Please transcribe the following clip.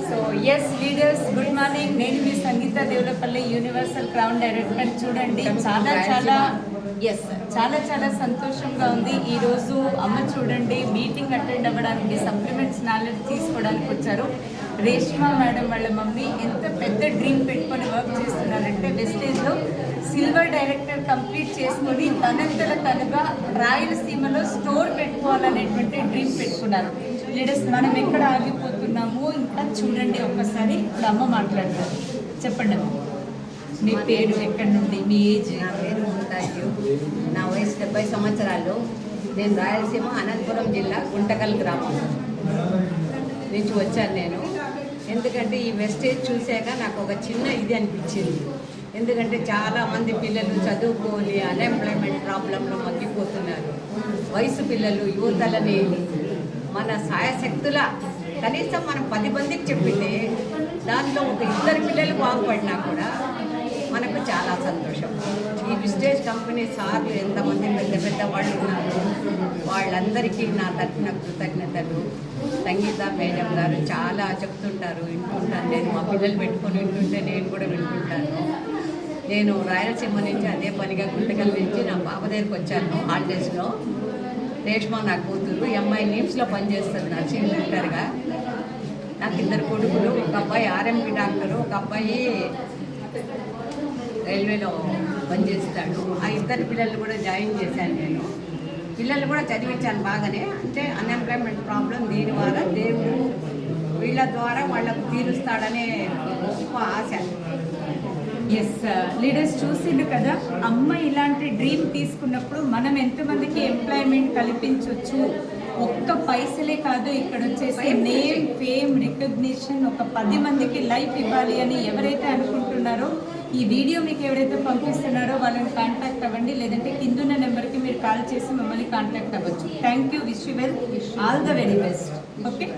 So yes leaders, good morning. నేను మీ Sangeetha Devulapalli universal crown director. చూడండి, చాలా చాలా సంతోషంగా ఉంది. ఈరోజు అమ్మ చూడండి మీటింగ్ అటెండ్ అవ్వడానికి, సప్లిమెంట్స్ నాలెడ్జ్ తీసుకోవడానికి వచ్చారు. రేష్మా మేడం వాళ్ళ మమ్మీ ఎంత పెద్ద డ్రీమ్ పెట్టుకొని వర్క్ చేస్తున్నారంటే, వెస్టేజ్లో సిల్వర్ డైరెక్టర్ కంప్లీట్ చేసుకొని తనంతల తనుగా రాయలసీమలో స్టోర్ పెట్టుకోవాలనేటువంటి డ్రీమ్ పెట్టుకున్నారు. లీడర్స్, మనం ఎక్కడ ఆగిపోతున్నాము ఇంకా చూడండి ఒక్కసారి. ఇప్పుడు అమ్మ మాట్లాడతారు. చెప్పండి అమ్మ, మీ పేరు, ఎక్కడి నుండి, మీ ఏజ్? నా పేరు ముంతాజు, నా వయసు 70 సంవత్సరాలు. నేను రాయలసీమ అనంతపురం జిల్లా గుంటకల్ గ్రామం నుంచి వచ్చాను నేను. ఎందుకంటే ఈ వెస్టేజ్ చూశాక నాకు ఒక చిన్న ఇది అనిపించింది. ఎందుకంటే చాలామంది పిల్లలు చదువుకోని అన్ఎంప్లాయ్మెంట్ ప్రాబ్లంలో మగ్గిపోతున్నారు. వయసు పిల్లలు, యువతలని మన సాయశక్తుల కనీసం మనం 10 మందికి చెప్పితే దాంట్లో ఒక 2 పిల్లలు బాగుపడినా కూడా మనకు చాలా సంతోషం. ఈ విస్టేజ్ కంపెనీ సార్లు ఎంతమంది పెద్ద పెద్ద వాళ్ళు ఉన్నారు, వాళ్ళందరికీ నా తరఫున కృతజ్ఞతలు. సంగీత మేడం గారు చాలా చెప్తుంటారు, వింటుంటాను. నేను మా పిల్లలు పెట్టుకొని వింటుంటే నేను కూడా వింటుంటాను. నేను రాయలసీమ నుంచి అదే పనిగా గుంటకల్ నుంచి నా పాప దగ్గరికి వచ్చాను హాలిడేస్లో. రేష్మా నా కూతురు, ఈ అమ్మాయి నీమ్స్లో పనిచేస్తుంది నర్సింగ్ డాక్టర్గా. నాకు 2 కొడుకులు, ఒక అబ్బాయి ఆర్ఎంపీ డాక్టరు, ఒక అబ్బాయి రైల్వేలో పనిచేస్తాడు. ఆ 2 పిల్లలు కూడా జాయిన్ చేశాను నేను. పిల్లలు కూడా చదివించాను బాగానే. అంటే అన్ఎంప్లాయ్మెంట్ ప్రాబ్లం దీని ద్వారా దేవుడు వీళ్ళ ద్వారా వాళ్ళకు తీరుస్తాడనే గొప్ప ఆశ. ఎస్ లీడర్స్, చూసిండు కదా అమ్మ ఇలాంటి డ్రీమ్ తీసుకున్నప్పుడు మనం ఎంతమందికి ఎంప్లాయ్మెంట్ కల్పించవచ్చు. ఒక్క పైసలే కాదు, ఇక్కడ వచ్చేసి నేమ్, ఫేమ్, రికగ్నిషన్, ఒక 10 మందికి లైఫ్ ఇవ్వాలి అని ఎవరైతే అనుకుంటున్నారో, ఈ వీడియో మీకు ఎవరైతే పంపిస్తున్నారో వాళ్ళని కాంటాక్ట్ అవ్వండి. లేదంటే కిందున్న నెంబర్కి మీరు కాల్ చేసి మమ్మల్ని కాంటాక్ట్ అవ్వచ్చు. Thank you, wish you well, all the very best. Okay.